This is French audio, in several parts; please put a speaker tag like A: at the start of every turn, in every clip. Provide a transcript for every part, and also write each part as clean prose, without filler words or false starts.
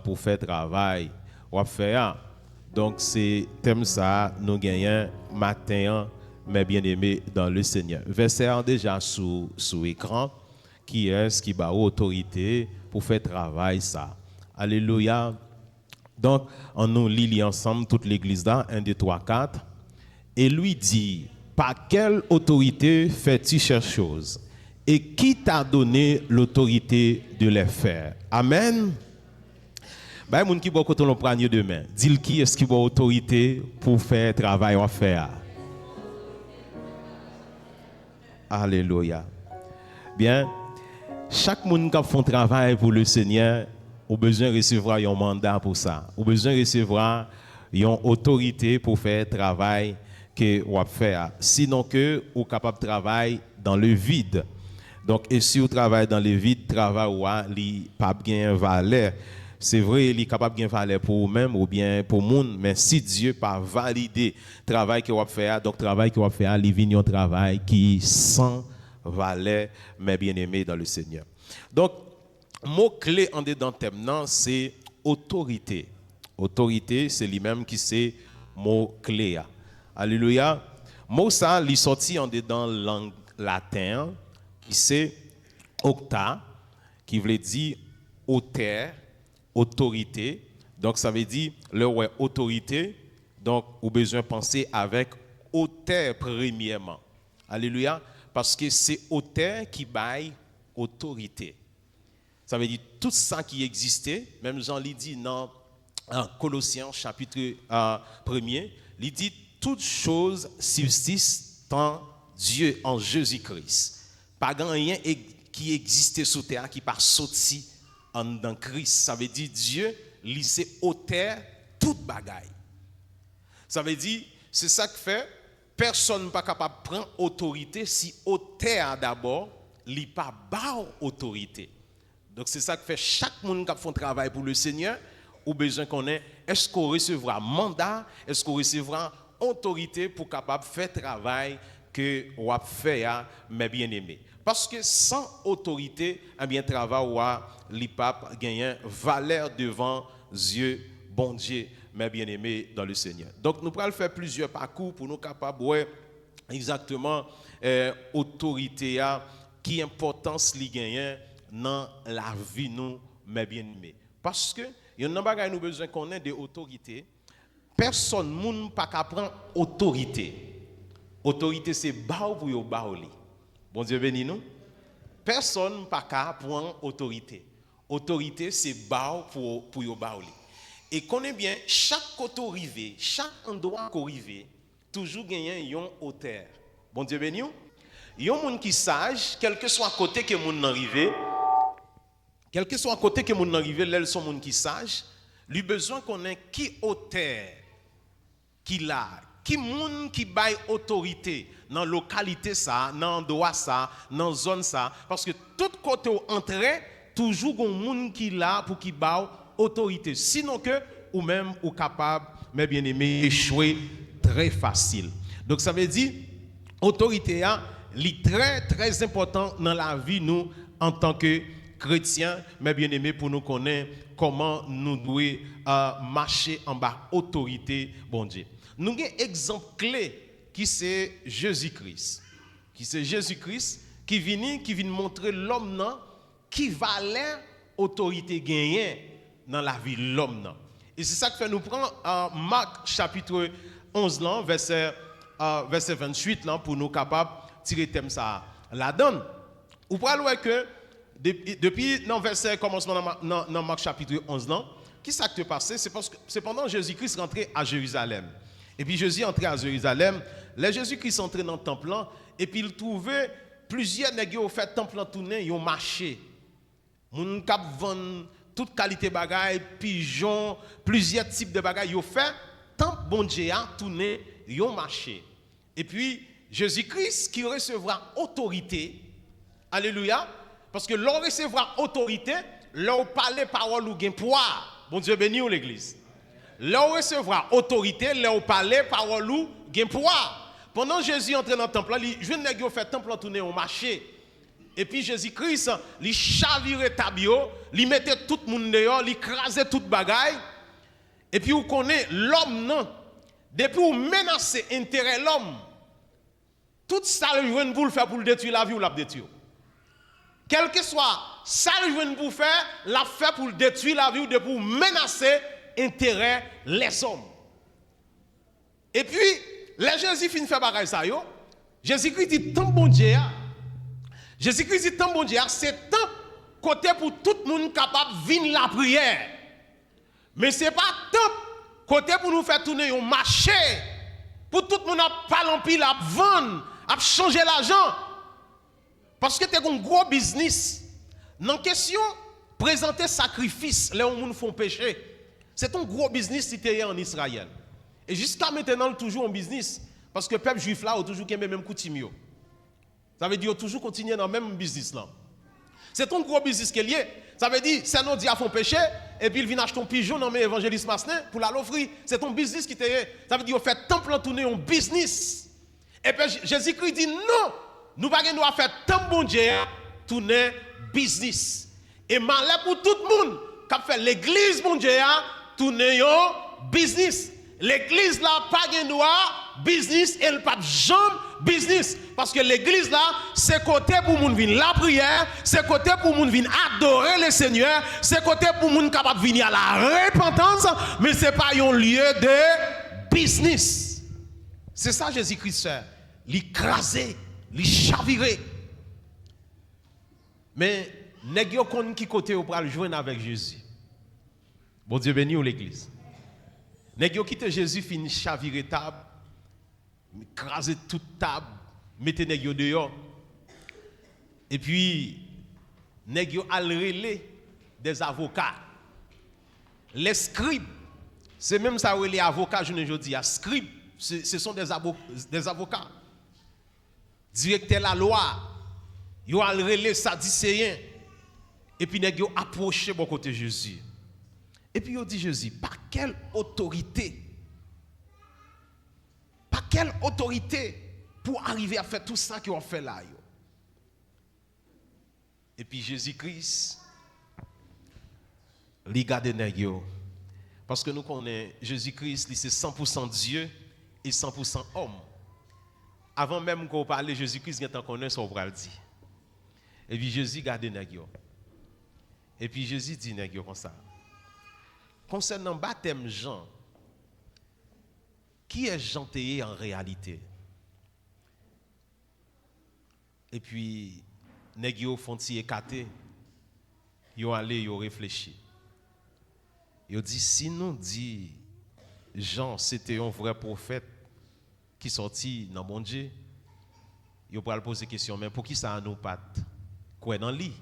A: pour faire travail ou faire. Donc c'est thème ça nous gagnons matin mes bien-aimés dans le Seigneur. Verset déjà sous écran qui est-ce qui a autorité pour faire travail ça. Alléluia. Donc on nous lit ensemble toute l'église là 1 2 3 4 et lui dit par quelle autorité fais-tu ces choses et qui t'a donné l'autorité de les faire. Amen. Bah, moun qui beaucoup ton prendre demain. Dis qui est-ce qui a autorité pour faire travail à faire. Alléluia. Bien, chaque monde qui fait un travail pour le Seigneur, a besoin de recevoir un mandat pour ça. A besoin de recevoir une autorité pour faire travail que vous faire. Sinon que vous capable de travailler dans le vide. Donc, et si vous travaillez dans le vide, travail ou pas bien valeur. C'est vrai, il est capable de valeur pour vous-même ou bien pour le monde, mais si Dieu pas validé le travail que vous faire, donc le travail que vous faire, il vient un travail qui sans valeur, mais bien aimé dans le Seigneur. Donc, mot clé en dedans thème non, c'est autorité. Autorité, c'est lui-même qui c'est mot clé. Alléluia. Mot ça, il sorti en dedans langue latin, qui c'est octa, qui veut dire auteur. Autorité, donc ça veut dire le ouais autorité, donc vous besoin de penser avec auteur premièrement. Alléluia, parce que c'est auteur qui baille autorité. Ça veut dire tout ça qui existait, même Jean lui dit dans Colossiens chapitre 1er, il dit toutes choses subsistent en Dieu, en Jésus-Christ. Pas rien qui existait sous terre qui par sorti dans Christ. Ça veut dire Dieu, il c'est auteur toute bagaille. Ça veut dire, c'est ça que fait, personne n'est pas capable de prendre autorité si auteur d'abord, il n'est pas bas autorité. Donc c'est ça que fait chaque monde qui fait un travail pour le Seigneur, ou besoin qu'on ait, est-ce qu'on recevra mandat, est-ce qu'on recevra autorité pour capable de faire travail que on va faire, mes bien-aimés. Parce que sans autorité, un bien travail li pape gagne valeur devant Dieu, bon Dieu, mes bien-aimés dans le Seigneur. Donc nous pourrons faire plusieurs parcours pour nous capables ouais exactement autorité qui importance li gagne dans la vie nous mes bien-aimés. Parce que il y a un bagage nous besoin qu'on ait de autorité. Personne moun pas qu'à prendre autorité. Autorité c'est bao pour yo baoli. Bon Dieu béni nous. Personne pas qu'à prendre autorité. Autorité c'est bao pour yo baoli. Et connaît bien chaque côté rivé, chaque endroit qu'on rivé, toujours gagner yon auteur. Bon Dieu béni nous. Yon moun qui sage, quel que soit côté que moun n'arrivé, quel que soit côté que moun n'arrivé, l'elles sont moun qui sage, lui besoin qu'on ait qui auteur qui l'a, qui moun qui baille autorité dans localité ça, dans endroit ça, dans zone ça, parce que tout côté où entrer, toujours gon moun qui l'a pour qui baille autorité. Sinon que ou même ou capable, mes bien-aimés, échouer très facile. Donc ça veut dire autorité est très très important dans la vie nous en tant que chrétiens, mes bien-aimés, pour nous connaître comment nous devons marcher en bas autorité, bon Dieu. Nous avons un exemple clé qui c'est Jésus-Christ. Qui c'est Jésus-Christ qui vient montrer l'homme qui valait autorité gagnée dans la vie de l'homme. Et c'est ça que fait nous prendre Marc chapitre 11 là, verset 28 là, pour nous capables de tirer thème ça la donne. Vous pouvez voir que depuis dans verset commencement dans Marc chapitre 11 là, qui s'est passé, c'est parce que c'est pendant Jésus-Christ rentré à Jérusalem. Et puis Jésus entré à Jérusalem, les Jésus-Christ entré dans le temple là, et puis il trouvait plusieurs nègres au fait temple tourner, ils ont marché. Moun k'ap vend toute qualité bagaille, pigeon, plusieurs types de bagaille, ils ont fait tant bon Dieu a tourné, ils ont marché. Et puis Jésus-Christ qui recevra autorité. Alléluia. Parce que l'on recevra autorité, l'on parler parole ou gain poids. Bon Dieu béni ou l'église. L'on recevra autorité, l'on parler parole ou gain poids. Pendant Jésus entrait dans le temple, je ne nèg fait temple tourner au marché. Et puis Jésus-Christ, il chavirait tabio, il mettait tout le monde dehors, il crasait toute bagaille. Et puis vous connaissez l'homme, non? Depuis vous menacez intérêt l'homme, tout ça le joue pour le faire pour le détruire la vie ou la détruire. Quel que soit ça le joue pour faire, la fait pour le détruire la vie ou pour menacer intérêt les hommes. Et puis, les Jésus finit faire bagaille ça yo. Jésus-Christ dit tant bon Dieu. Jésus-Christ dit tant bon Dieu, c'est tant côté pour tout le monde capable de venir la prière. Mais ce n'est pas tant côté pour nous faire tourner un marché, pour tout le monde à parler en pile, à vendre, à changer l'argent. Parce que tu as un gros business. Dans la question, présenter sacrifice, les gens font péché. C'est un gros business si tu es en Israël. Et jusqu'à maintenant, toujours un business. Parce que le peuple juif là a toujours le même coutume. Ça veut dire qu'il a toujours continué dans le même business là. C'est un gros business qui est lié. Ça veut dire, c'est nos dieux font péché, et puis ils viennent acheter un pigeon dans l'évangéliste Masnin pour l'offrir. C'est un business qui est. Ça veut dire qu'il fait tant plan tourner un business. Et puis Jésus-Christ dit non, nous ne pouvons pas faire tant bon Dieu tourner business. Et malheur pour tout le monde qui a fait l'église bon Dieu tourner un business. L'église là, pas de droit, business, et le pape jambe business. Parce que l'église là, c'est côté pour moun venir la prière, c'est côté pour moun venir adorer le Seigneur, c'est côté pour moun capable venir à la repentance, mais c'est pas un lieu de business. C'est ça Jésus-Christ fait. L'écraser, les chavirer. Mais nèg yo konn qui côté ou pral joindre avec Jésus. Bon Dieu béni ou l'église. Nèg yo quitte Jésus fini chavirer table, écraser toute table, mettez nèg yo dehors. Et puis nèg yo al relé des avocats. Les scribes, c'est même ça les avocats je ne dis, scribes, ce sont des avocats. Directeur la loi, yo al relé sadducéen. Et puis nèg yo approché bon côté Jésus. Et puis, il dit Jésus, par quelle autorité pour arriver à faire tout ça qu'on fait là? Et puis, Jésus-Christ, il garde nèg yo. Parce que nous connaissons Jésus-Christ, c'est 100% Dieu et 100% homme. Avant même qu'on parle, Jésus-Christ, il connaît son bras dit. Et puis, Jésus garde nèg yo. Et puis, Jésus dit nèg yo comme ça. Concernant le baptême Jean, qui est Jean Théé en réalité? Et puis, nèg yo font ti écarté, yo allé yo réfléchi. Yo dit si nous dit Jean c'était un vrai prophète qui sorti dans bon Dieu, yo pral poser question mais pour qui ça nous pas quoi dans lui?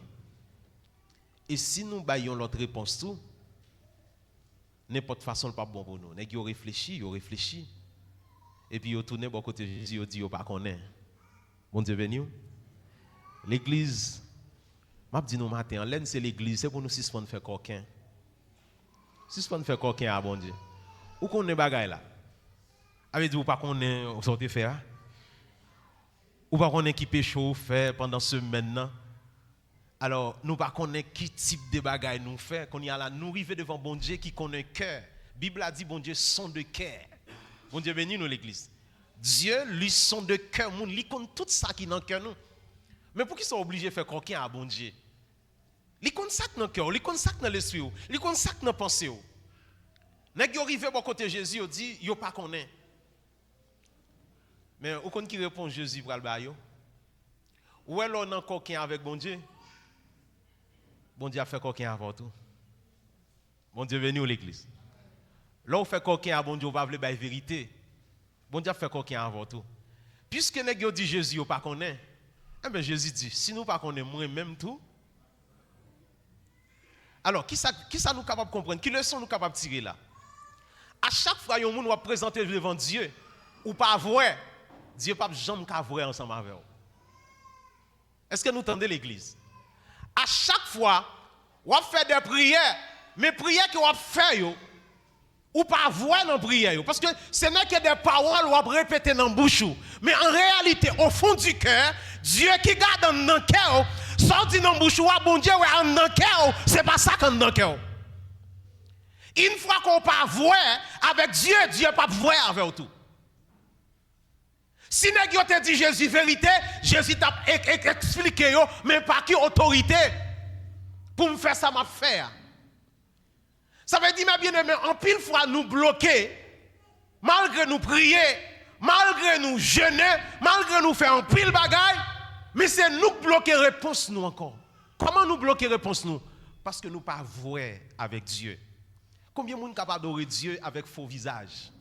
A: Et si nous baillons l'autre réponse tout, n'importe façon pas bon pour nous. Nèg yo réfléchi. Et puis yo tourné bon côté Jésus, yo dit yo pas connaît. Bon Dieu béni. L'église m'a dit nous matin, l'aine c'est l'église, c'est pour nous suspendre faire coquin. Suspendre faire coquin à bon Dieu. Ou connaît bagay là. Avec dit ou pas connaît sortir faire. Ou pas connaît qui pécho fait pendant semaine là. Alors, nous ne connaissons pas qui type de bagaille nous fait, qu'on y a là, nous arrivons devant bon Dieu qui connaît le cœur. La Bible a dit, bon Dieu, son de cœur. Bon Dieu béni nous l'église. Dieu, lui, son de cœur, il connaît tout ça qui est dans le cœur nous. Mais pour qu'ils soient obligés de faire coquin à bon Dieu? Il connaît ça dans le cœur, il connaît ça dans l'esprit, il connaît ça dans la pensée. Nèg yo arrivé bon côté Jésus, il dit, yo pas connaît. Mais au compte qui répond Jésus pour le bayo? Ou est-ce qu'on a coquin avec bon Dieu? Bon Dieu a fait coquin avant tout. Bon Dieu venu à l'église. Là où fait coquin à bon Dieu, on va vouloir la vérité. Bon Dieu a fait coquin avant tout. Puisque nèg yo dit Jésus ou pas connaît, eh bien Jésus dit si nous pas connaît moi même tout. Alors qui ça nous capable comprendre? Qui leçon nous capable tirer là? À chaque fois yon moun va présenter devant Dieu ou pas vrai, Dieu pas jamais ka vrai ensemble avec vous. Est-ce que nous entendez l'église? À chaque fois, on fait des prières, mais prières que on fait ou pas voir dans prière parce que ce n'est que des paroles on répéter dans bouche mais en réalité au fond du cœur Dieu qui garde dans le cœur
B: Sorti dans bouche bon Dieu ouais en dans cœur, c'est pas ça qu'on dans cœur. Une fois qu'on pas voir avec Dieu, Dieu pas voir avec tout. Si nèg yo te dit Jésus vérité, Jésus t'a expliqué yo, mais par qui autorité pour me faire ça m'a faire. Ça veut dire mes bien-aimés, en pile fois nous bloquer malgré nous prier, malgré nous jeûner, malgré nous faire un pile bagaille, mais c'est nous qui bloquons réponse nous encore. Comment nous bloquer réponse nous? Parce que nous pas voir avec Dieu. Combien de monde capable d'adorer Dieu avec faux visage?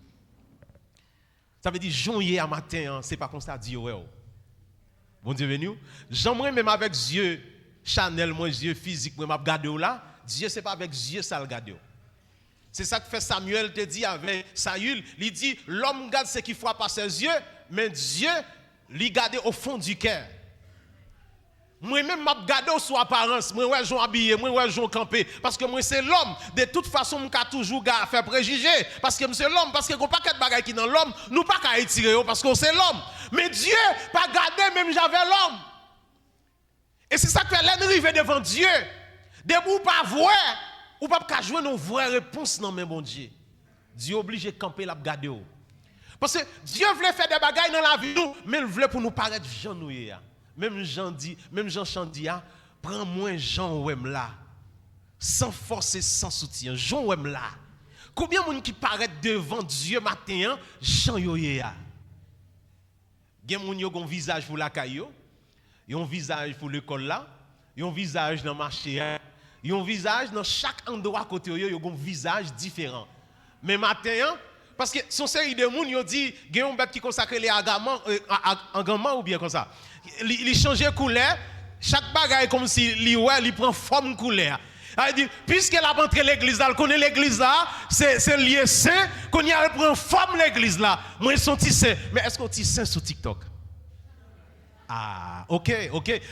B: Ça veut dire journée à matin, c'est pas comme ça Dieu ouais. Bon Dieu venu. J'aimerais même avec Dieu Chanel moi Dieu physique moi m'a regarder là, Dieu c'est pas avec Dieu ça le garder. C'est ça que fait Samuel te dit avec Saül, il dit l'homme garde ce qu'il voit par ses yeux, mais Dieu lui garde au fond du cœur. Moi-même, je regarde sur apparence, moi, je suis habillé, moi, je suis campé. Parce que moi, c'est l'homme. De toute façon, je suis toujours faire préjugé. Parce que c'est l'homme. Parce que n'y a pas de bagaille qui dans l'homme, nous pas qu'à étirer parce que c'est l'homme. Mais Dieu, pas garder, même j'avais l'homme. Et c'est ça que l'ennemi devant Dieu. De vous pas voir, ou pas qu'à jouer nos vraies réponses dans mes bon Dieu. Dieu oblige de camper la garder. Parce que Dieu voulait faire des bagailles dans la vie, mais il voulait pour nous paraître genouillés. Même Jean Chandia, prends moins Jean Ouem là, sans force et sans soutien. Jean Ouem là. Combien de monde qui paraît devant Dieu matin, Jean Yoyea? Gen moun yo gon visage pour la caillou, yon visage pour l'école là, yon visage dans marché, yon visage dans chaque endroit côté yo gon visage différent. Mais matin, parce que son série de moun yo dit gen yon bête qui consacre les agaman ou bien comme ça. Il change couleur, chaque bagaille comme si il prend forme couleur. Il dit puisque la rentré l'église là, connaît l'église là, c'est lié saint, qu'on y a prend forme l'église là. Moi son petit saint, mais est-ce qu'on petit saint sur TikTok? Ah, OK.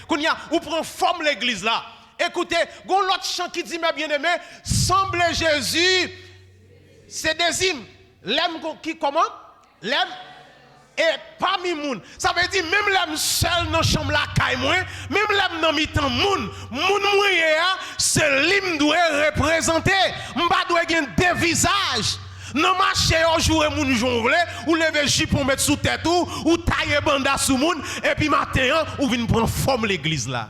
B: Qu'on y a ou prend forme l'église là. Écoutez, gon l'autre chant qui dit mes bien-aimés, semble Jésus, c'est des hymnes. L'aime qui comment? L'aime et parmi moun. Ça veut dire même l'aime seul dans chambre la caille moi, même l'aime dans mi-temps moun moyen c'est l'hymne doit représenter. M'pa doit gen deux visages. Non marché au jour moun jongle ou lever jupe pour mettre sous tête ou tailler banda sous moun et puis matin ou vinn prendre forme l'église là.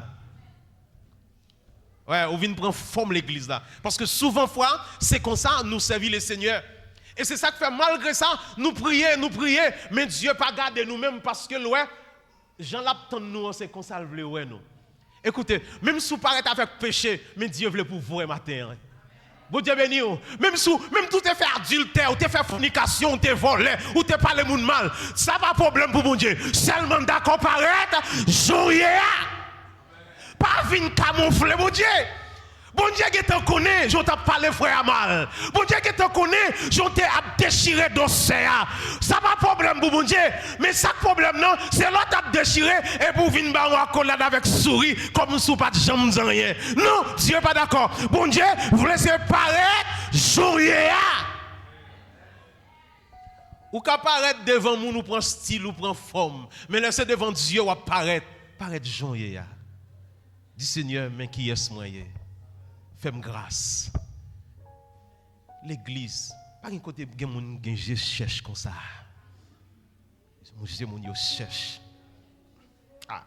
B: Ouais, ou vinn prendre forme l'église là parce que souvent fois c'est comme ça nous servir le Seigneur. Et c'est ça qui fait malgré ça, nous prions, mais Dieu pas garder nous-mêmes parce que ouais, Jean l'attend nous, c'est qu'on salve le ouais nous. Écoutez, même si vous paraissez avec péché, mais Dieu veut pour vous matin. Bon Dieu béni, même tout est fait adultère, ou t'es fait fornication, ou t'es volé, ou t'es parlé moun mal, ça pas problème pour bon Dieu. Seulement d'accord paraître, joyeux. Pas vin camoufler mon Dieu. Bon Dieu qui te connaît, je t'ai parlé frère mal. Bon Dieu qui te connaît, je t'ai déchiré d'océan. Ça pas problème pour bon Dieu, mais ça problème non, c'est l'autre a déchiré et pour venir ba accolade avec souris comme sous pas de jambes rien. Non, Dieu pas d'accord. Bon Dieu, vous laissez paraître joyeux. Ou qu'à paraître devant nous, nous prend style, ou prend forme, mais laissez devant Dieu ou paraître joyeux. Dis Seigneur, mais qui est-ce moyen? Fais-moi grâce. L'église, pas un côté de moun gen cherche comme ça. Mon Dieu cherche. Ah.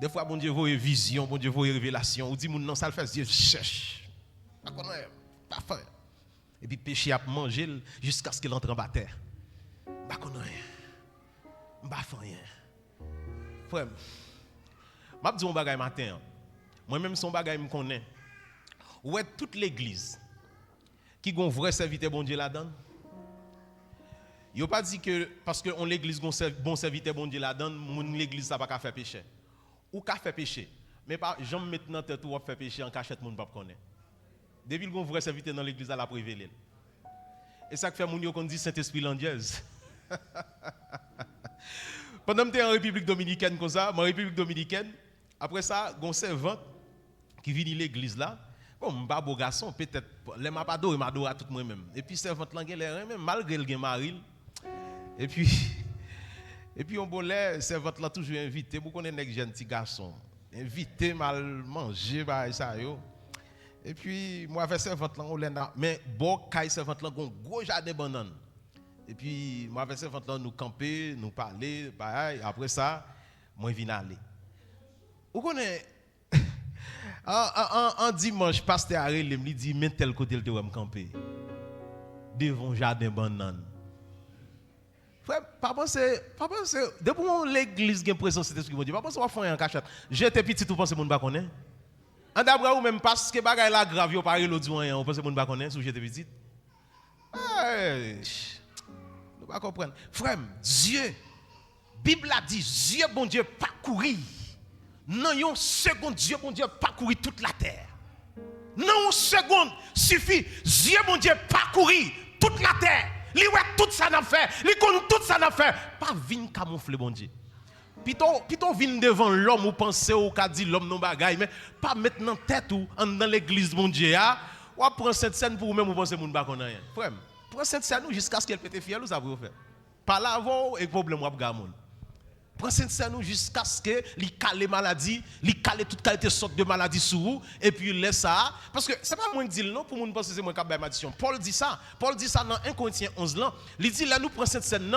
B: Des fois, bon Dieu voit une vision, bon Dieu voit une révélation. Ou dit moun non ça le fait, Dieu cherche. Pas connaître, pas faire. Et puis péché à manger jusqu'à ce qu'il entre en bataille. Pas connaître. Pas faire rien. Frère, m'a dit un bagay matin. Moi-même, son bagay me connaît. Où est toute l'église qui a un vrai serviteur bon Dieu là-dedans? Il n'a pas dit que parce que l'église a un bon serviteur bon Dieu là-dedans, l'église n'a pas faire péché. Ou qu'à faire péché. Mais pas jamais maintenant tête ou faire péché en cachette, mon ne connaît. Depuis qu'il y a un vrai serviteur dans l'église, à la révélé. Et ça fait mon yo qu'on dit Saint-Esprit l'angieuse. Pendant que j'étais en République dominicaine comme ça, en République dominicaine, après ça, il y a un servant qui vient de l'église là. Bon, je suis un beau garçon, peut-être, les m'a pas adoré, m'adore à tout moi-même. Et puis, servant là, même malgré le mari. Et puis,
A: Et puis on bolait, servante là toujours invité, vous connaissez les jeunes petits garçons, invité mal manger bah ça yo. Et puis moi avec servante là on l'a mais bon caille servante là un gros jardin banane. Et puis moi avec servante là nous camper, nous parler, pareil, après ça moi viens aller. Vous connaissez en dimanche pasteur Ariel me dit mais tel côté le me camper devant jardin banane. Frère, pas penser, depuis l'église a présence de Saint-Esprit, pas penser à faire un cachette. J'étais petit, tout pensez mon pas connaît. En d'abord ou même parce que bagay la grave yo parler l'autre jour, on pense mon pas connaît sous j'étais petit. Nous pas comprendre. Frère, Dieu Bible a dit Dieu bon Dieu parcourir. Non, une seconde Dieu bon Dieu parcourir toute la terre. Non, une seconde suffit. Dieu bon Dieu parcourir toute la terre. Li ouais tout ça n'a fait, li connaît tout ça n'a fait. Pas vinn camoufler bon Dieu. Plutôt vinn devant l'homme ou penser ou qu'a dit l'homme non bagaille mais pas mettre dans tête ou dans l'église bon Dieu a ou prendre cette scène pour même ou penser moun ba connait rien. Frère, prends cette scène jusqu'à ce qu'elle pète fiel ou ça vous faire. Pas là avant et problème ou ga moun. Prends cette scène jusqu'à ce que li cale maladie, li cale toute qualité sorte de maladie sur vous et puis laisse ça parce que c'est pas moi qui dis non pour moun penser c'est moi qui ba malédiction. Paul dit ça dans 1 Corinthiens 11 là, il dit là nous prend cette scène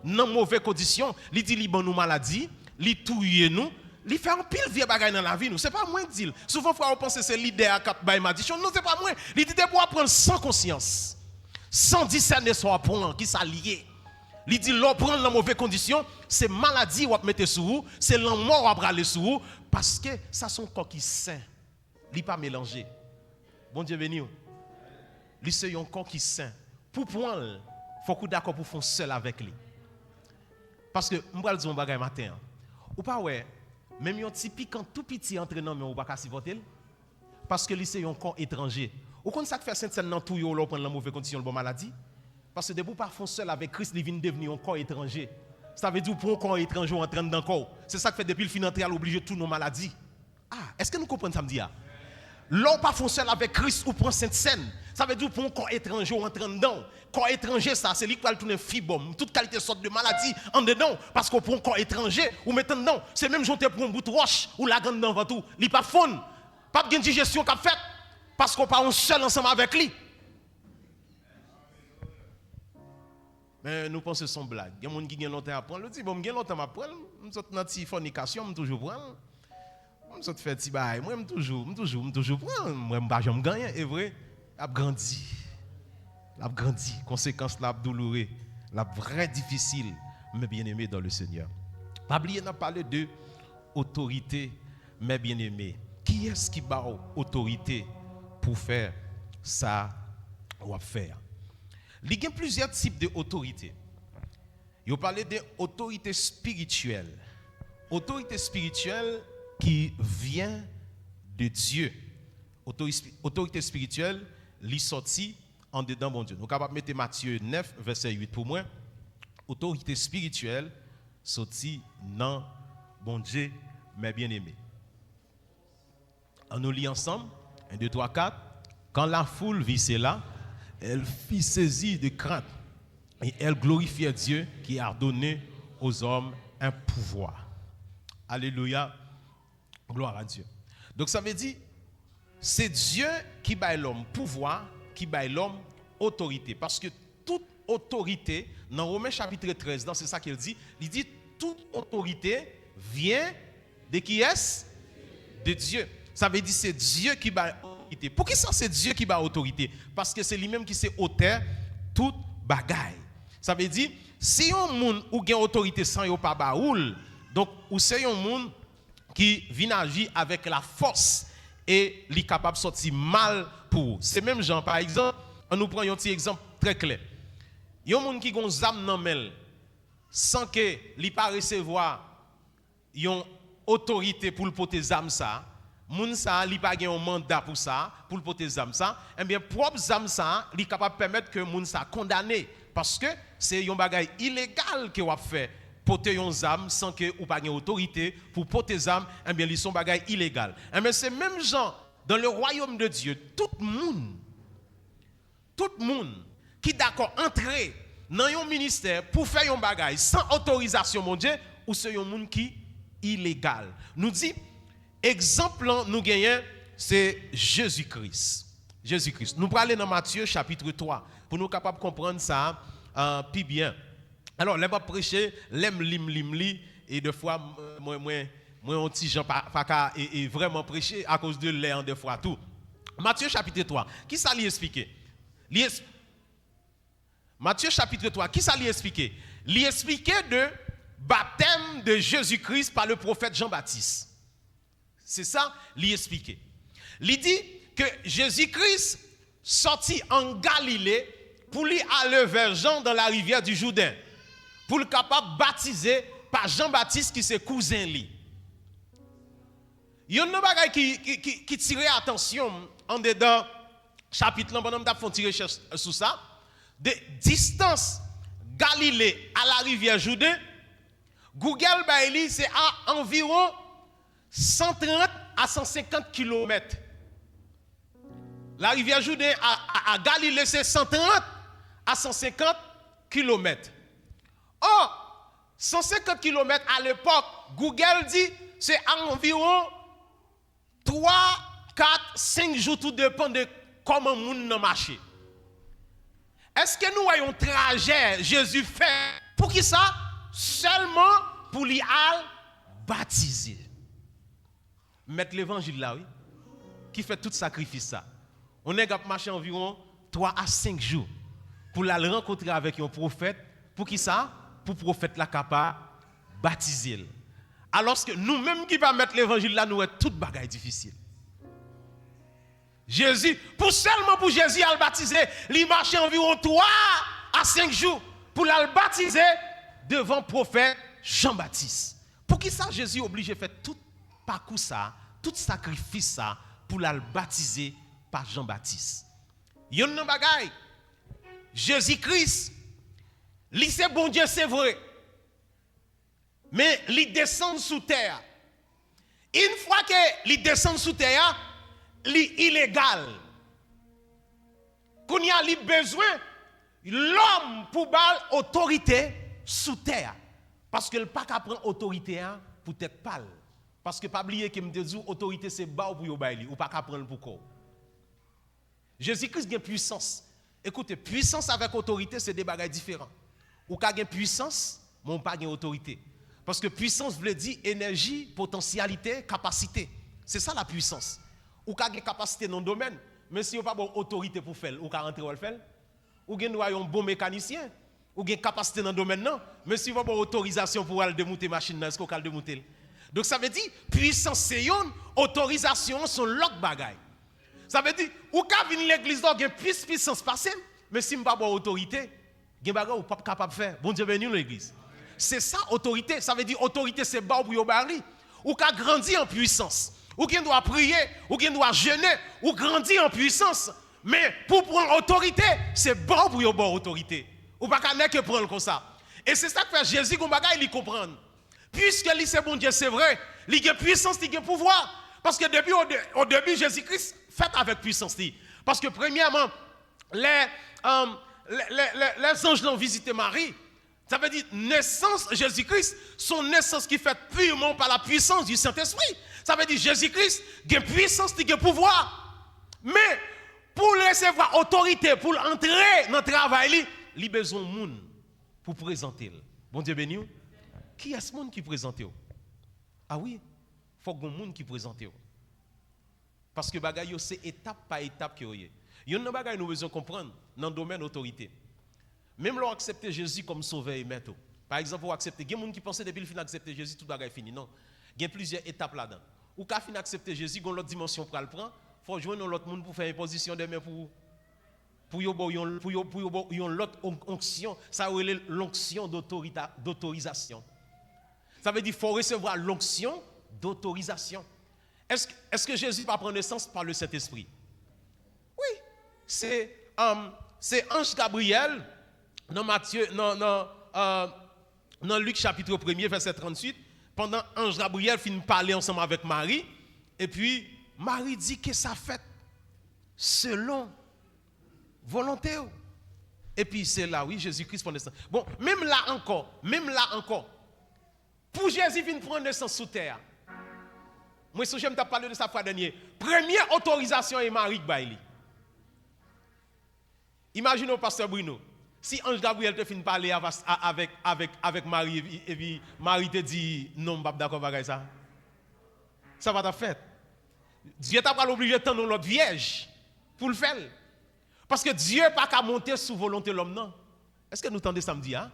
A: non mauvaise condition, il dit li ban nous maladie, li touye nous, li fait un pile vieux bagay dans la vie nous. C'est pas moi qui dis. Souvent frère on pense c'est leader à cap ba malédiction. Non, c'est pas moi. Il dit pour apprendre sans conscience. Sans discerner son apprendre qui ça lié. Il dit l'on prend la mauvaise condition, c'est maladie ou mettre sur vous, c'est la mort ou braler sur vous parce que ça son corps qui saint. Il pas mélangé. Bon Dieu béni. Il c'est un corps qui saint. Pour prendre, faut qu'on d'accord pour faire seul avec lui. Parce que on va le dire un bagage matin. Ou pas ouais, même un petit piquant tout petit entraînant mais on pas supporter parce que lui c'est un corps étranger. Ou quand ça fait Saint-Saint dans tout yo là prendre la mauvaise condition le bon maladie. Parce que debout pas font seul avec Christ, il vient devenir un corps étranger. Ça veut dire pour un corps étranger on entraîne dans le corps. C'est ça qui fait depuis le fin d'entrée à l'obligé toutes nos maladies. Ah, est-ce que nous comprenons ça me dit? L'on pas font seul avec Christ ou prend Sainte Seine. Ça veut dire pour un corps étranger on entraîne dedans. Corps étranger ça c'est lui qui va tourner fibome, toute qualité sorte de maladie en dedans parce qu'on prend un corps étranger ou mettant dedans, c'est même jeter pour un bout de roche ou la gagne dans tout. Il pas fond. Pas de digestion qu'a fait parce qu'on pas un seul ensemble avec lui. Mais nous pensons que c'est une blague. Il y a des gens qui ont longtemps à prendre. Ils disent, bon, j'ai longtemps à prendre. Je suis dans la fornication, je toujours prendre. Je suis fait petit bail. Moi, je toujours prendre. Moi, je ne gagne. Et vrai, il a grandi. Il a grandi. Conséquence, la douloureuse. La vraie difficile. Mais bien aimé dans le Seigneur. Pas oublier de parler de autorité, mais bien aimé. Qui est-ce qui a autorité pour faire ça ou à faire? Il y a plusieurs types d'autorité. Il parle d'autorité spirituelle. Autorité spirituelle qui vient de Dieu. Autorité spirituelle, qui sortit en dedans bon Dieu. Nous sommes capables de mettre Matthieu 9, verset 8 pour moi. Autorité spirituelle sortie dans bon Dieu, mes bien-aimés. On nous lit ensemble. 1, 2, 3, 4. Quand la foule vit cela, elle fit saisie de crainte et elle glorifiait Dieu qui a donné aux hommes un pouvoir. Alléluia, gloire à Dieu. Donc ça veut dire, c'est Dieu qui bat l'homme pouvoir, qui bat l'homme autorité. Parce que toute autorité, dans Romains chapitre 13, c'est ça qu'il dit, il dit toute autorité vient de qui est-ce? De Dieu. Ça veut dire c'est Dieu qui bat autorité. Pour qui ça c'est Dieu qui bat autorité? Parce que c'est lui-même qui c'est auteur toute bagaille. Ça veut dire si un monde ou gain autorité sans yo pas baoul, donc ou c'est un monde qui vient agir avec la force et li capable sortir mal pour. C'est même genre par exemple, on nous prend un petit exemple très clair. Il y a un monde qui gon zam nan mel sans que li pas recevoir une autorité pour le porter zam ça. Moun sa li pa gen un mandat pour ça, pour le porter zam ça, eh bien propre zam ça, li capable permettre que moun sa condamné parce que c'est un bagay illégal que ou a fait porter un zam sans que ou pas gen autorité pour porter zam, eh bien li son bagay illégal. Eh bien c'est même gens dans le royaume de Dieu, tout le monde qui d'accord entrer
B: dans un ministère pour faire un bagage sans autorisation, mon Dieu, ou c'est un monde qui illégal. Nous dit, exemple, nous gagnons, c'est Jésus-Christ. Jésus-Christ. Nous parlons dans Matthieu chapitre 3 pour nous capables de comprendre ça plus bien. Alors, les pas prêcher, l'aime lim et des fois moi un petit Jean pas et vraiment prêcher à cause de l'air des fois tout. Matthieu chapitre 3. Qui ça lui expliquer? Matthieu chapitre 3, qui ça lui expliquer? Lui expliquer de baptême de Jésus-Christ par le prophète Jean-Baptiste. C'est ça, lui expliquer. Il dit que Jésus-Christ sortit en Galilée pour lui aller vers Jean dans la rivière du Jourdain, pour le capable baptiser par Jean-Baptiste qui c'est cousin lui. Il y a une chose qui tirait attention en dedans chapitre là, pendant que nous fait recherche sur ça, de distance Galilée à la rivière Jourdain, Google Bailey c'est à environ 130 à 150 km. La rivière Jourdain à Galilée, c'est 130 à 150 km. Or, 150 km à l'époque, Google dit, c'est environ 3, 4, 5 jours, tout dépend de comment le monde marche. Est-ce que nous voyons un trajet Jésus fait pour qui ça? Seulement pour lui baptiser. Mettre l'évangile là, oui, qui fait tout sacrifice ça. On est capable de marcher environ 3 à 5 jours pour la rencontrer avec un prophète. Pour qui ça? Pour le prophète là capable de baptiser. Alors que nous-mêmes qui va mettre l'évangile là, nous avons toute bagaille difficile. Jésus, seulement pour Jésus à le baptiser, il marche environ 3 à 5 jours pour le baptiser devant le prophète Jean-Baptiste. Pour qui ça, Jésus est obligé de faire tout parcours ça, tout sacrifice ça pour le baptiser par Jean-Baptiste. Il y a une bagaille. Jésus-Christ, lui c'est bon Dieu, c'est vrai. Mais il descend sous terre. Une fois qu'il descend sous terre, il est illégal. Qu'on y a besoin l'homme pour avoir autorité sous terre. Parce que le pas qu'à prendre autorité pour être pâle. Parce que pas oublier que me dit autorité c'est bas pour yo baili ou pas qu'à prendre pour quoi. Jésus-Christ a puissance. Écoutez, puissance avec autorité, c'est des bagages différents. Ou qu'a une puissance, mais pas une autorité. Parce que puissance veut dire énergie, potentialité, capacité. C'est ça la puissance. Ou qu'a une capacité dans le domaine, mais si vous n'avez pas autorité pour faire, ou qu'a rentrer ou le faire, ou vous avez un bon mécanicien, ou une capacité dans le domaine, non. Mais si vous n'avez pas autorisation pour aller démonter la machine, est-ce que vous allez démonter? Donc ça veut dire, puissance c'est une, autorisation sont l'autre bagaille. Ça veut dire, ou quand vient l'église, il y a plus puissance passée, mais si je n'ai pas autorité, il y a des choses que vous pas capable de faire. Bon Dieu béni l'église. C'est ça, autorité. Ça veut dire, autorité, c'est bas pour bari. Ou quand grandir en puissance. Ou qui doit prier, ou qui doit jeûner, ou grandir en puissance. Mais pour prendre autorité, c'est bon pour avoir autorité. Ou pas qu'à prendre comme ça. Et c'est ça que fait Jésus, qu'on bagaille, il comprend. Puisque lui, c'est bon Dieu, c'est vrai. Il a puissance, il a pouvoir. Parce que depuis, au début, Jésus-Christ fait avec puissance. Parce que premièrement, les anges l'ont visité Marie. Ça veut dire naissance Jésus-Christ, son naissance qui est faite purement par la puissance du Saint-Esprit. Ça veut dire Jésus-Christ a puissance, il a pouvoir. Mais pour recevoir autorité, pour entrer dans le travail, il a besoin de monde pour présenter. Bon Dieu béni. Qui est ce monde qui présente? Ah oui, il faut que monde qui présente. Parce que bagaille c'est étape par étape que il y a une bagaille nous besoin comprendre dans le domaine autorité. Même l'on accepte Jésus comme sauveur et maître. Par exemple, vous acceptez, il y a des gens qui pensent depuis le fin d'accepter Jésus tout bagaille fini. Non, il y a plusieurs étapes là-dedans. Ou quand fin accepter Jésus, il y a l'autre dimension pour le prendre, il faut joindre l'autre monde pour faire une position de main pour l'autre onction, ça s'appelle l'onction d'autorisation. Ça veut dire qu'il faut recevoir l'onction d'autorisation. Est-ce que Jésus va prendre naissance par le Saint-Esprit? Oui. C'est Ange Gabriel, dans Luc chapitre 1er, verset 38, pendant Ange Gabriel finit de parler ensemble avec Marie, et puis Marie dit que ça fait selon volonté. Et puis c'est là, oui, Jésus-Christ prend naissance. Bon, même là encore, pour Jésus venir prendre naissance sous terre. Moi, si j'aime parler de ça fois dernier. Première autorisation est Marie qui baille. Imaginez, pasteur Bruno, si Ange Gabriel te fin parler avec Marie, et puis Marie te dit non, je ne suis pas d'accord avec ça. Ça va te faire. Dieu t'a pas obligé de tendre l'autre vierge pour le faire. Parce que Dieu n'a pas qu'à monter sous volonté de l'homme, non. Est-ce que nous entendez samedi, hein?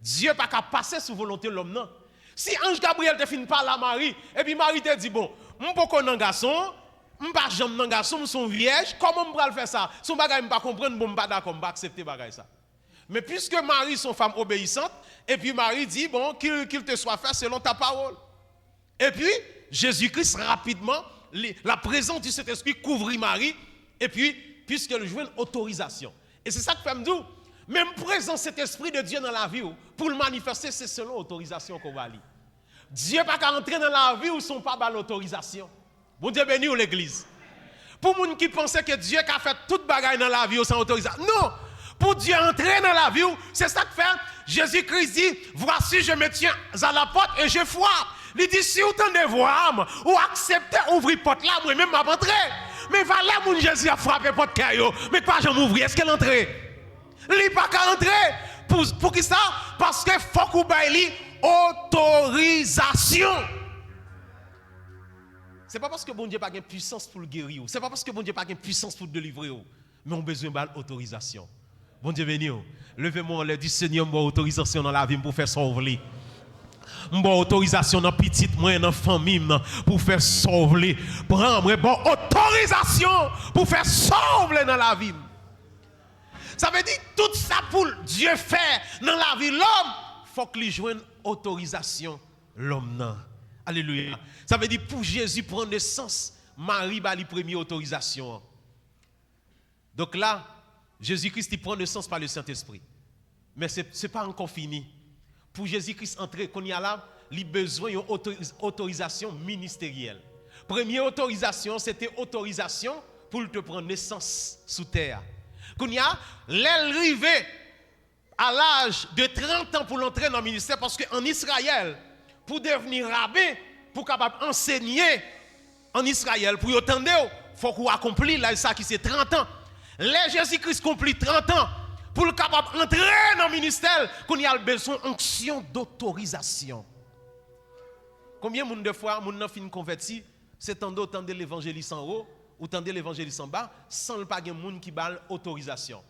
B: Dieu n'a pas qu'à passer sous volonté de l'homme, non. Si Ange Gabriel te fin parler à Marie, et puis Marie te dit, bon, je ne suis pas un garçon, je ne suis pas un garçon, je suis une vierge, comment je peux faire ça? Si je ne peux pas comprendre, je ne suis pas d'accord, je ne peux pas accepter ça. Mais puisque Marie sont femme obéissante, et puis Marie dit, bon, qu'il te soit fait selon ta parole. Et puis, Jésus-Christ, rapidement, la présence du Saint-Esprit couvrit Marie, et puis, puisqu'elle joue une autorisation. Et c'est ça que fait me dire, même présence cet esprit de Dieu dans la vie, pour le manifester, c'est selon l'autorisation qu'on va lire. Dieu n'a pas qu'à entrer dans la vie où son pas dans l'autorisation. Bon Dieu béni ou l'église. Pour les gens qui pensaient que Dieu a fait toute bagaille dans la vie sans autorisation. Non! Pour Dieu entrer dans la vie, c'est ça que fait. Jésus-Christ dit, voici je me tiens à la porte et je frappe. Il dit, si vous tendez voir, ou acceptez ouvrir la porte là, moi-même je vais entrer. Mais voilà, mon Jésus a frappé la porte caillou. Mais pas j'en ouvrir, est-ce qu'elle entre? Il n'est pas qu'à entrer. Pour qui ça? Parce que faut qu'on baille autorisation. Ce n'est pas parce que bon Dieu n'a pas de puissance pour le guérir. Ce n'est pas parce que bon Dieu n'a pas de puissance pour le délivrer. Mais on a besoin d'autorisation. Bon Dieu béni. Levez-moi, on leur dit, Seigneur, on a autorisation dans la vie pour faire sauver. On a autorisation dans la petite, moi, dans la famille, pour faire sauver. Prends-moi, bon, autorisation pour faire sauver dans la vie. Ça veut dire tout ça pour Dieu faire dans la vie l'homme, il faut qu'il joigne autorisation l'homme. Alléluia. Ça veut dire pour Jésus prendre naissance, Marie a la première autorisation. Donc là, Jésus-Christ prend naissance par le Saint-Esprit. Mais ce n'est pas encore fini. Pour Jésus-Christ entrer, qu'on y a là, il a besoin d'une autorisation ministérielle. Première autorisation, c'était autorisation pour te prendre naissance sous terre. Qu'on y a, l'arrivée à l'âge de 30 ans pour l'entrer dans le ministère, parce qu'en Israël, pour devenir rabbin, pour capable enseigner en Israël, pour y attendre, il faut qu'on accomplisse là, ça qui c'est 30 ans. Les Jésus-Christ accomplit 30 ans pour le capable entrer dans le ministère, qu'on y a besoin d'onction d'autorisation. Combien de fois, mon n'a fini converti, c'est tant d'autant de l'évangéliste en haut, ou tant de l'évangéliste en bas, sans le pas de monde qui balle autorisation.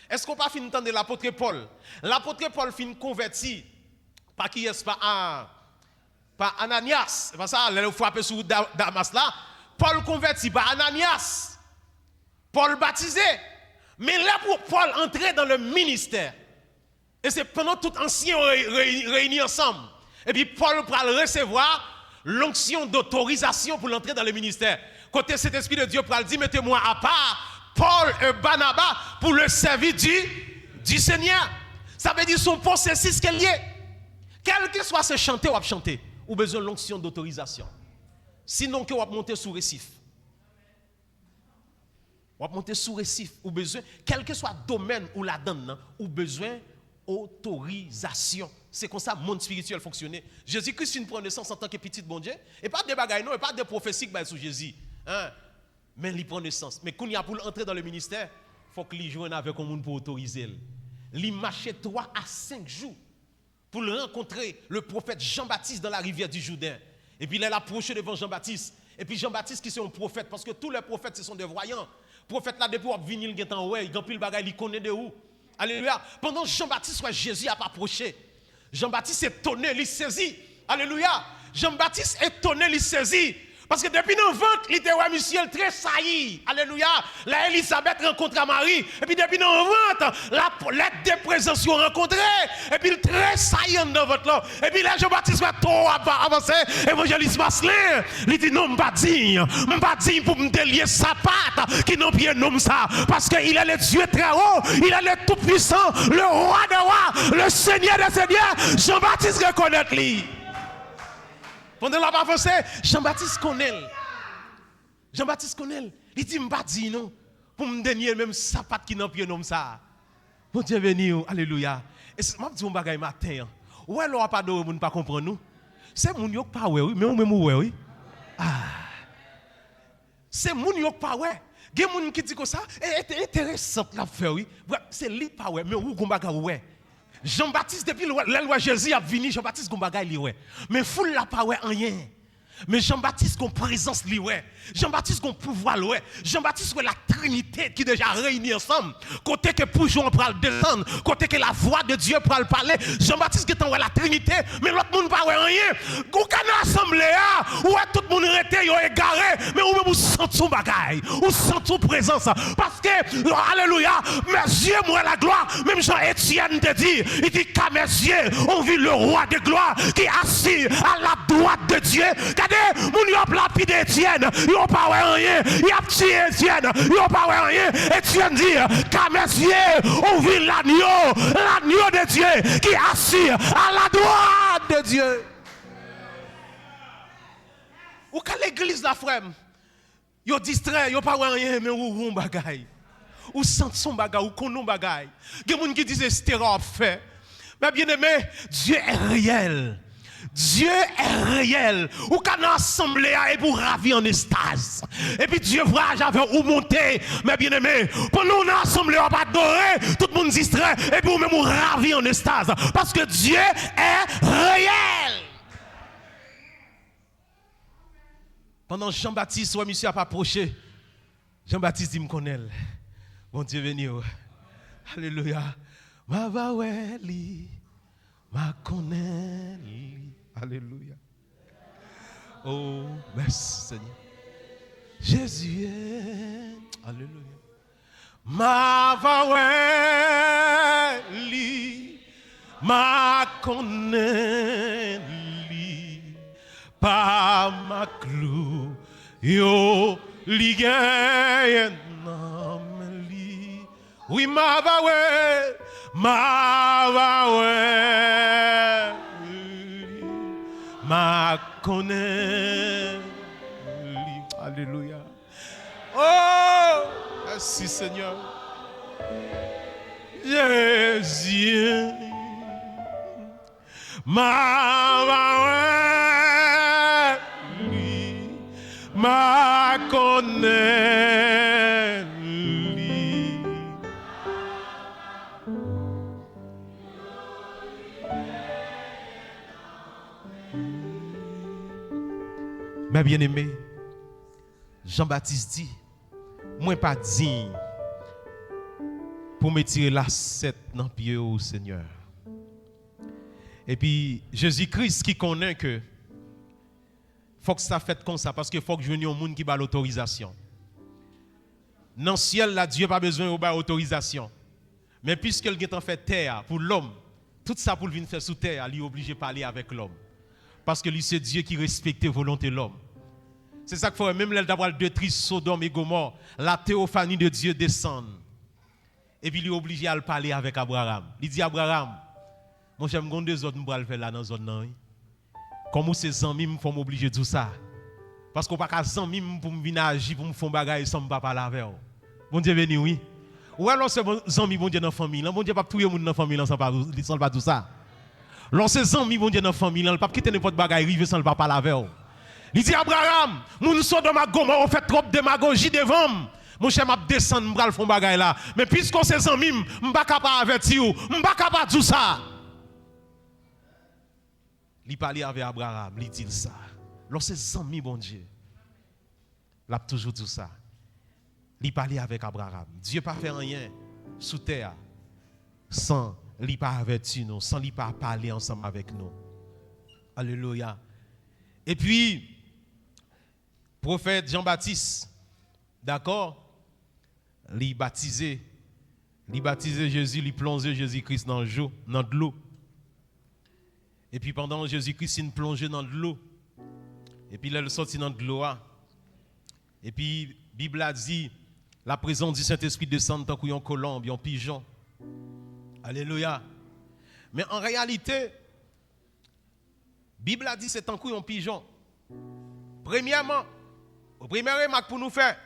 B: Est-ce qu'on pas fini de l'apôtre Paul? L'apôtre Paul finit converti, par qui est-ce pas Ananias, c'est pas ça, il a frappé sur Damas là. Paul converti par Ananias. Paul baptisé. Mais là pour Paul entrer dans le ministère. Et c'est pendant tout ancien réunis ensemble. Et puis Paul va recevoir l'onction d'autorisation pour l'entrer dans le ministère. Côté cet esprit de Dieu pour dire mettez-moi à part Paul et Barnabas pour le service du Seigneur. Ça veut dire son processus qu'elle y est. Quel que soit ce chanter ou à chanter, ou besoin de l'onction d'autorisation. Sinon que vous monter sous récif. Vous monter sous récif, ou besoin, quel que soit le domaine ou la donne, ou besoin d'autorisation. C'est comme ça que le monde spirituel fonctionne. Jésus-Christ prend naissance en tant que petit bon Dieu, et pas de bagailles, non, et pas de prophéties qui sur Jésus. Hein? Mais il prend naissance. Mais quand il y a pour entrer dans le ministère, il faut qu'il joigne avec un monde pour autoriser. Il marche 3 à 5 jours pour rencontrer le prophète Jean-Baptiste dans la rivière du Jourdain. Et puis il est approché devant Jean-Baptiste. Et puis Jean-Baptiste qui est un prophète, parce que tous les prophètes ce sont des voyants. Prophète là depuis venir il est en ouais, il pile bagaille, il connaît de où. Alléluia. Pendant Jean-Baptiste soit Jésus a pas approché. Jean-Baptiste est étonné, il saisit. Alléluia. Jean-Baptiste est étonné, il saisit. Parce que depuis dans le ventre, il était ouais, monsieur très sailli. Alléluia. La Élisabeth rencontre Marie. Et puis depuis dans le ventre, la lettre de présence sont rencontrée. Et puis il très saillant dans votre là. Et puis là, Jean-Baptiste va trop avancer. Évangéliste Marcelin, il dit non, je ne pas dire pour me délier sa patte qui n'ont bien nomme ça. Parce qu'il est le Dieu très haut, il est le tout-puissant, le roi des rois, le Seigneur des seigneurs. Jean-Baptiste reconnaît lui. Pendant la avancée, Jean-Baptiste connaît. Jean-Baptiste connaît. Il dit, je ne pas dire non. Pour me donner même sapat qui n'a pas nommé ça. Mon Dieu béni, alléluia. Et c'est m'a dit un bagage matin. Ouais, l'on pas d'eau, moun pas comprendre nous. C'est moun yo pas ouais, mais ou même ouais, oui. C'est moun yo pas ouais. Gen moun qui dit comme ça, et intéressant la faire oui. C'est li pas ouais, mais ou gon bagage ouais. Jean-Baptiste depuis la loi Jésus a venu, Jean-Baptiste gon bagage li ouais. Mais foule la pas ouais rien. Mais Jean-Baptiste gon présence li ouais. Jean-Baptiste gon pouvoir ouais. Jean-Baptiste ouais la Trinité qui déjà réunie ensemble. Côté que Poujon pral descendre, côté que la voix de Dieu pral parler. Jean-Baptiste qui est ouais la Trinité, mais l'autre monde pas ouais rien. Ou kana assemblée ouais tout le monde rete yo égaré, mais ou même ou sent son bagaille, ou sent son présence parce que alléluia, mes yeux moi la gloire, même Jean-Étienne te dit, il dit qu'à mes yeux on vit le roi de gloire qui est assis à la droite de Dieu. Regardez, mon yo lapide Étienne, yo pas ouais rien, y a petit Étienne, yo pas ouais rien. Étienne dit qu'à mes yeux on vit l'agneau de Dieu qui est assis à la droite de Dieu. Ou quand l'église la frère, yo distrait, yo pas rien mais ou bagay. Ou sent son bagay ou konon bagay. Gen moun qui disent stéra fait. Mais bien aimé, Dieu est réel. Dieu est réel. Ou quand l'assemblée est pour ravir en extase. Et puis Dieu voyage avec ou monter. Mais bien aimé, pour nous l'assemblée on va adorer, tout le monde distrait et puis ou même ravir en extase parce que Dieu est réel. Pendant Jean-Baptiste, ouais, monsieur a pas approché. Jean-Baptiste dit me connaît. Bon Dieu béni. Alléluia. Ma va ouais li, ma connaît li. Alléluia. Oh, merci Seigneur. Jésus est. Alléluia. Ma va ouais li, ma connaît li. Pa ma clou yo li gen nam li. Oui ma va ouais li, ma connaît li. Alléluia. Oh merci Seigneur. Jésus ma connaît li. Mes bien-aimés, Jean-Baptiste dit, moi pas digne pour me tirer la sette dans le pied au Seigneur. Et puis Jésus-Christ qui connaît que faut que ça fait comme ça parce que faut que je vienne au monde qui a l'autorisation. Dans le ciel là Dieu pas besoin de l'autorisation. Mais puisque il est en fait terre pour l'homme, tout ça pour venir faire sous terre, il est obligé de parler avec l'homme. Parce que lui c'est Dieu qui respecte la volonté de l'homme. C'est ça qu'il faut même d'avoir le détruire Sodome et Gomorrhe, la théophanie de Dieu descend. Et puis il est obligé à le parler avec Abraham. Il dit Abraham, mon cher, je deux autres pour le faire là dans la zone là. Comme ces amis me font m'obliger de tout ça. Parce qu'on pas qu'à amis pour me venir agir pour me faire bagaille sans me parler avec eux. Bon Dieu béni oui. Ou alors c'est amis bon Dieu dans la famille, bon Dieu pas tout le monde dans la famille sans pas tout ça. Lorsque amis bon Dieu dans la famille, il pas quitter n'importe bagaille rive sans le pas parler avec eux. Il dit Abraham, nous sommes dans ma gomme, on fait trop de démagogie devant. Mon cher m'a descendre m'bral font bagaille là. Mais puisqu'on ses amis, m'pas capable avertir ou, m'pas capable tout ça. Il parlait avec Abraham, il dit ça. Lorsque ses amis bon Dieu, l'a toujours tout ça. Il parlait avec Abraham. Dieu pas fait rien sous terre sans lui pas avertir nous, sans lui pas parler ensemble avec nous. Alléluia. Et puis prophète Jean-Baptiste, d'accord, il baptisé Jésus, il plongeait Jésus-Christ dans de l'eau. Et puis pendant Jésus-Christ, il plongeait dans de l'eau. Et puis il est sorti dans de l'eau. Et puis la Bible a dit, la présence du Saint-Esprit descend tant qu'un colombe, un pigeon. Alléluia. Mais en réalité, la Bible a dit c'est tant qu'un pigeon. Premièrement, première remarque pour nous faire,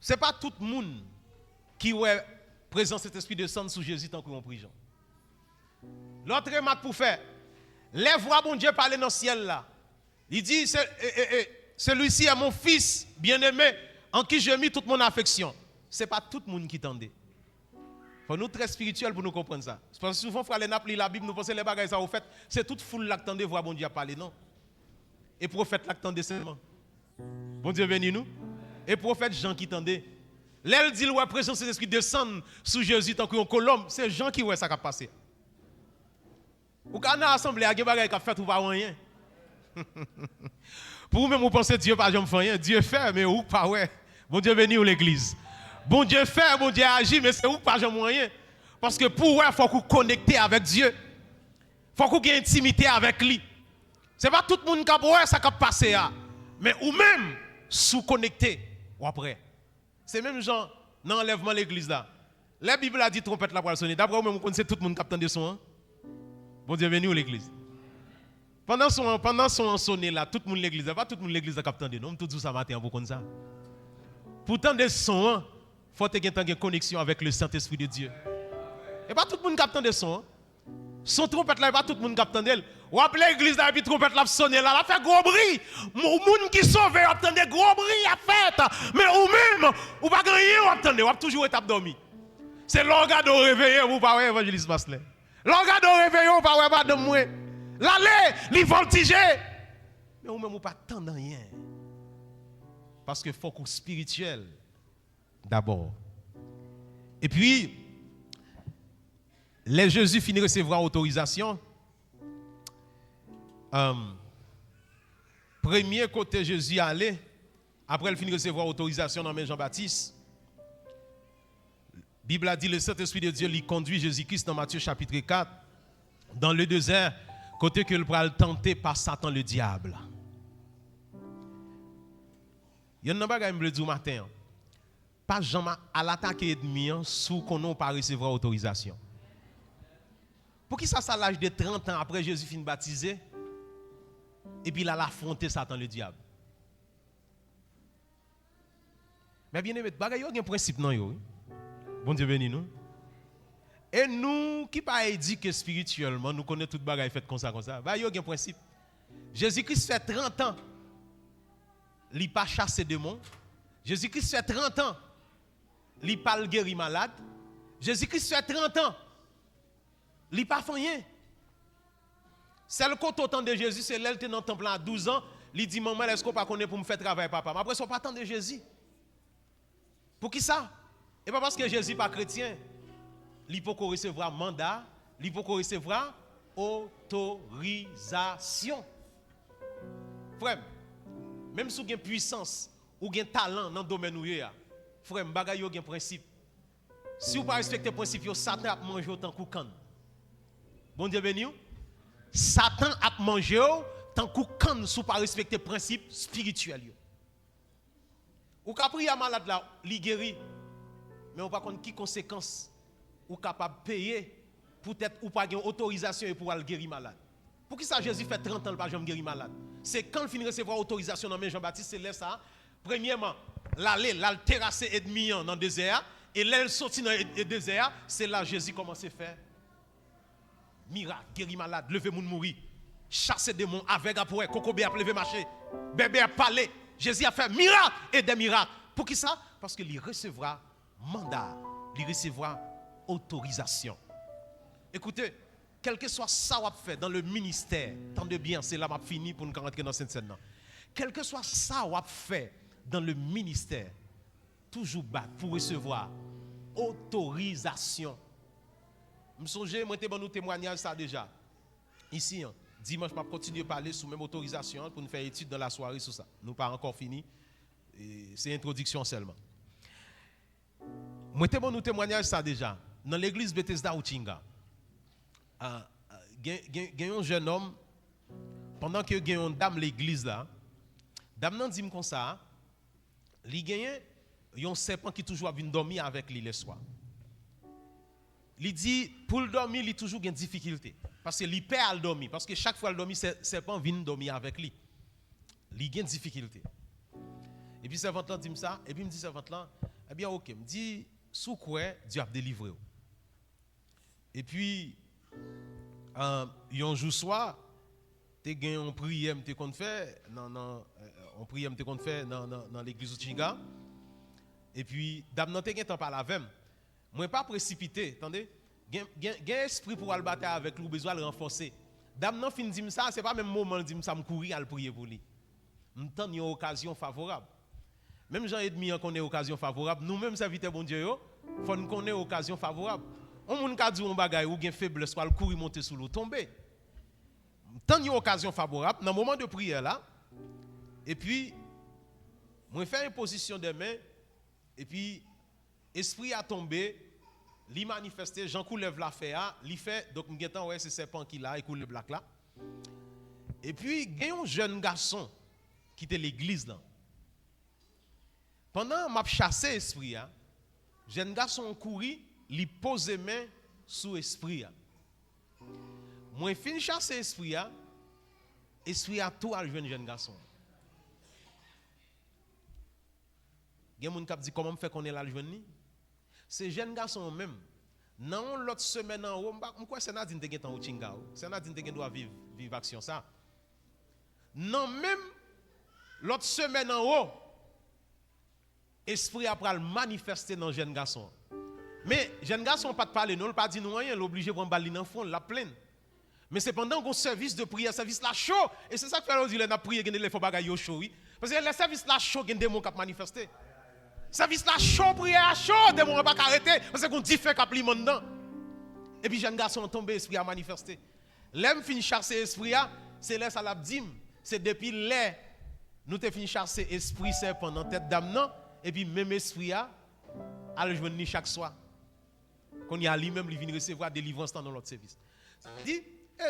B: ce n'est pas tout le monde qui est présence cet esprit descend sous Jésus tant qu'on prie Jean. L'autre remarque pour faire, les voix bon Dieu parler dans le ciel là. Il dit, celui-ci est mon fils bien-aimé, en qui j'ai mis toute mon affection. Ce n'est pas tout le monde qui tendait. Il faut nous très spirituels pour nous comprendre ça. Parce que souvent, frère, les naples, la Bible, nous pensons les bagages ça au fait, c'est toute foule là qui tendait voir bon Dieu parler, non. Et prophète là qui tendait seulement. Bon Dieu béni nous. Et prophète Jean qui tendait. L'elle dit, ouais, présence de l'esprit descend sous Jésus tant qu'on colombe, c'est Jean qui ouais ça qui a passé. Ou quand on a assemblé, il y a des bagages qui a fait ou pas rien. Pour vous-même, vous pensez Dieu pas jamais fait rien. Dieu fait, mais ou pas ouais. Bon Dieu béni ou l'église. Bon Dieu fait, bon Dieu agit, mais c'est ou pas jamais rien. Parce que pour ouais, il faut qu'on connecte avec Dieu. Il faut qu'on ait une intimité avec lui. Ce n'est pas tout le monde qui a ouais, ça qui a passé. Mais ou même, sous-connecté, ou après. C'est même genre, dans l'enlèvement de l'église là. La Bible a dit trompette là pour sonner. D'après vous-même, vous connaissez tout le monde qui a entendu son. Bon Dieu béni ou l'église. Pendant son sonné là, tout le monde l'église, pas tout le monde l'église a entendu. Non, tout ça matin pour comme ça. Pourtant des sons, faut avoir une connexion avec le Saint-Esprit de Dieu. Et pas tout le monde qui entend des sons. Son trompette là, pas tout le monde qui entend d'elle. Ou après l'église là, puis trompette là sonner là, la fait gros bruit. Ou monde qui sauve, entend des gros bruit à fait. Mais ou même, ou pas rien, ou entendez, ou toujours être dormi. C'est l'organe de réveiller, ou pas évangéliste Maslin. L'organe de réveiller, ou pas madame moi. L'aller, les voltiger. Mais ou même ou pas attendre rien. Parce que faut qu'on spirituel d'abord. Et puis, les Jésus finit de recevoir autorisation. Premier côté Jésus allait, après il finit de recevoir autorisation dans Jean-Baptiste. La Bible a dit le Saint-Esprit de Dieu lui conduit Jésus-Christ dans Matthieu chapitre 4, dans le désert, côté que le pral tenté par Satan le diable. Il y a un bagage que je dire matin. Pas jamais à l'attaquer ennemi sous qu'on n'a pas recevoir autorisation. Pour qui ça, à l'âge de 30 ans après Jésus finit baptisé, et puis il a affronté Satan le diable. Mais bien aimé, bagay yo gen principe non yo. Bon Dieu béni nous. Et nous qui pas éduqués spirituellement, nous connaissons tout bagay fait comme ça. Bah yo gen principe. Jésus-Christ fait 30 ans. Il pas chasser démons. Jésus-Christ fait 30 ans. Il pas guérir malade. Jésus-Christ fait 30 ans. Il pas fait rien. C'est le côté autant de Jésus, c'est l'elle dans le temple à 12 ans, il dit maman, est-ce qu'on pas connaît pour me faire travailler papa? Mais après ça pas tant de Jésus. Pour qui ça? Et pas parce que Jésus pas chrétien. Il peut recevoir mandat, il peut recevoir autorisation. Frère, même si vous avez puissance ou avez talent dans le domaine où vous êtes, frère, bagay yo gen principe. Si vous ne respectez pas le principe, Satan a mangé autant que can. Bon Dieu béni. Satan a mangé tant que can si vous ne respectez le principe spirituel. Ou ka prier malade là, li guéri. Mais on pas connaît qui conséquences ou capable de payer pour être ou pas avoir autorisation pour aller guérir malade. Pour qui ça Jésus fait 30 ans pas jamais guérir malade? C'est quand il finit de recevoir autorisation dans Jean-Baptiste, c'est là ça. Premièrement, l'aller terrasser ennemi dans le désert et l'aile sorti dans le désert, c'est là Jésus commence à faire miracle, guérir malade, lever moun mourir, chasser démons avec après kokobé a lever marcher, bébé a parler. Jésus a fait miracle et des miracles. Pour qui ça? Parce qu'il recevra mandat, il recevra autorisation. Écoutez, quel que soit ça qu'on fait dans le ministère, tant de bien, c'est là que je fini pour nous rentrer dans cette scène. Quel que soit ça qu'on fait dans le ministère, toujours battre pour recevoir autorisation. Je me souviens, moi, je vais témoignage ça déjà. Ici, dimanche, je vais continuer à parler sous même autorisation pour nous faire étude dans la soirée sur ça. Nous pas encore fini. C'est introduction seulement. Moi, je vais témoignage ça déjà. Dans l'église Bethesda Uchinga, il y a un jeune homme, pendant que il y a une dame l'église là, dame nan dit comme ça, il y a un serpent qui toujours vient dormir avec lui le soir. Il dit, pour le dormir, il a toujours une difficulté. Parce que il perd à le dormir. Parce que chaque fois qu'il dormit, le serpent vient dormir avec lui. Il a une difficulté. Et puis, servante là dit ça. Et puis, il me dit, servante là, eh bien, ok. Il me dit, sous quoi Dieu a délivré. Et puis, un jour soir, tu as une prière que tu fait dans l'église de Chinga. Et puis, d'abord, tu as temps par la veille. Moi, pas précipité, attendez. J'ai esprit pour aller battre avec lui, besoin de renforcer. D'abord, fin dit ça, c'est pas même moment de dire ça me courir à le prier pour lui. M'tend une occasion favorable. Même Jean et demi qu'on ait occasion favorable, nous-mêmes serviteurs bon Dieu, faut nous connaître occasion favorable. On moun ka di on bagay ou gen faiblesse ou courir monter sous l'eau tomber. Tant une occasion favorable dans le moment de prière là. Et puis moi faire une position de main et puis esprit a tombé, li manifesté, Jean coulève la fait li fait donc m'getan ouais c'est serpent qui là et coule le black là. Et puis il y a un jeune garçon qui était l'église là. Pendant m'a chassé esprit jeune garçon couru, li pose main sous esprit moi fin chasser esprit a tout à jeune garçon. Gen moun k'ap di comment me fait qu'on est là jeune ni? C'est jeune garçon même. Non l'autre semaine en haut, m'kwa c'est Nadine te gen tan ou Chinga. C'est Nadine te gen doit vivre action ça. Non même l'autre semaine en haut, esprit a pral manifester dans jeune garçon. Mais jeune garçon pas de parler non, pas dire non rien, l'obligé pour balle dans fond, la pleine. Mais c'est pendant qu'on service de prière, service là chaud et c'est ça que fait dire n'a prier gagner les faux bagaille yo chaud oui. Parce que le service là chaud gagne démon qui manifester. Service là chaud prière chaud démon pas arrêter parce qu'on dit fait cap li dedans. Et puis jeune garçon tombé esprit a manifester. L'aime fini chasser esprit c'est là ça l'a dit, c'est depuis là nous te fini chasser esprit c'est pendant tête dame non et puis même esprit a le joindre chaque soir. Qu'on y a lui-même il vient recevoir délivrance dans l'autre service. Ça dit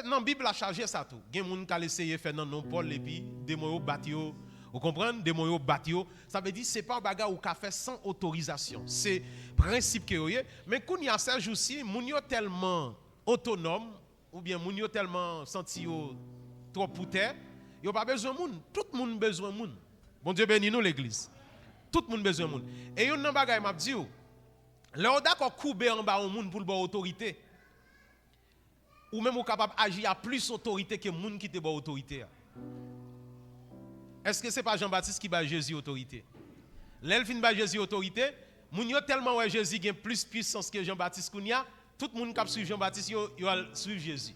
B: dans la Bible a chargé ça tout. Gen moun ka essayer faire dans non Paul et puis démon yo bati yo. Vous comprenez? Démon yo bati yo. Ça veut dire c'est pas un bagage ou ka fait sans autorisation. C'est principe que yo mais qu'on y a ces jours-ci, moun yo tellement autonome ou bien moun yo tellement senti yo trop pour terre, yo pas besoin moun. Tout moun besoin moun. Bon Dieu béni nous l'église. Tout moun besoin moun. Et yon nan bagay m'a dit yo. Là d'accord couper en bas au moun pour le bon autorité. Ou même ou capable d'agir à plus autorité que moun qui te bon autorité. Est-ce que c'est pas Jean-Baptiste qui bat Jésus autorité? L'elfine bat Jésus autorité, moun yo tellement ouais Jésus gagne plus puissance que Jean-Baptiste kounya, tout moun k'ap suivre Jean-Baptiste yo suivre Jésus.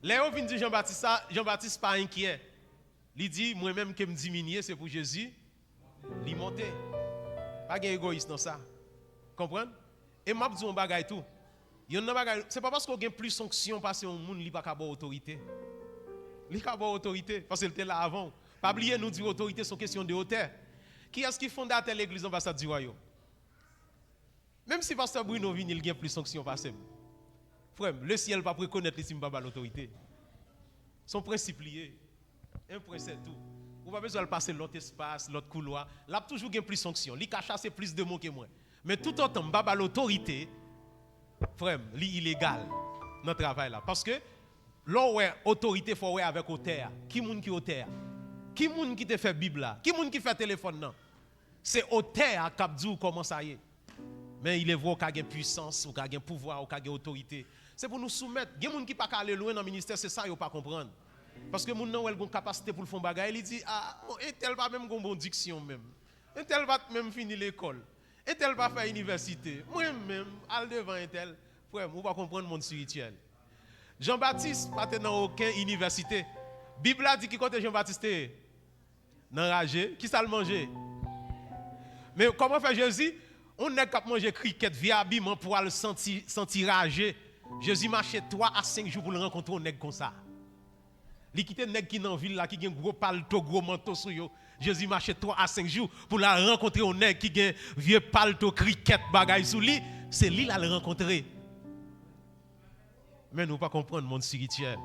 B: Là on vient dire Jean-Baptiste ça, Jean-Baptiste pas inquiet. Il dit moi même que me diminuer c'est pour Jésus, li monter. Pas gain égoïste dans ça. Comprendre? Et m'a dit on bagay tout. C'est pas parce qu'on a plus sanction parce que monde li pas capable autorité. Li capable autorité parce qu'il était là avant. Pas oublier nous dire autorité sont question de hauteur. Qui est-ce qui fondateur l'église ambassade du royaume? Même si pasteur Bruno vient il gagne plus sanction parce frère, le ciel pas reconnaître ici pas l'autorité. Son principe lié. Un principe tout. Ou pas besoin de passer l'autre espace, l'autre couloir. Là toujours gagne plus sanction. Li ka chasser plus de mots que moi. Mais tout autant pas l'autorité. Frère, c'est illégal notre travail là parce que l'on ouais autorité faut ouais avec hauteur. Qui moun qui hauteur? Qui moun qui te fait Bible là? Qui moun qui fait téléphone non? C'est hauteur qui dit comment ça y est. Mais il est vrai qu'il y a une puissance, qu'il y a un pouvoir, qu'il y a une autorité. C'est pour nous soumettre. Il y a des gens qui pas aller loin dans le ministère, c'est ça ils pas comprendre. Parce que moun nan ont une capacité pour le faire bagaille, il dit ah et tel va même une bonne diction même. Et tel va même finir l'école. Et tel va faire université. Moi-même, al devant un tel, frère, vous pas comprendre le monde spirituel. Jean-Baptiste pas dans aucune université. Bible a dit qui côté Jean-Baptiste dans ragé, qui ça le manger. Mais comment fait Jésus? On n'est qu'à manger cricket via habillement pour le sentir ragé. Jésus marchait 3 à 5 jours pour le rencontrer un nèg comme ça. Li quitte nèg qui dans ville là qui a un gros palto, gros manteau sur yo. Jésus marchait 3 à 5 jours pour la rencontrer un nèg qui a un vieux palto cricket bagay sous lui, c'est lui la le rencontrer. Mais nous pas comprendre le monde spirituel.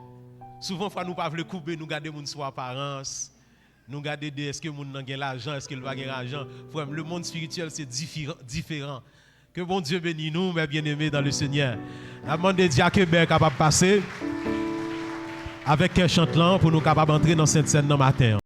B: Souvent fois nous pas veut couper, nous garder moun sous apparence. Nous garder est-ce que moun nan gen l'argent, est-ce qu'il va gagner l'argent. Frère, le monde spirituel c'est différent. Que bon Dieu bénisse nous, mes bien-aimés dans le Seigneur. La demande de Dieu Québec capable passer avec un chantelant pour nous capable entrer dans cette scène dans matin.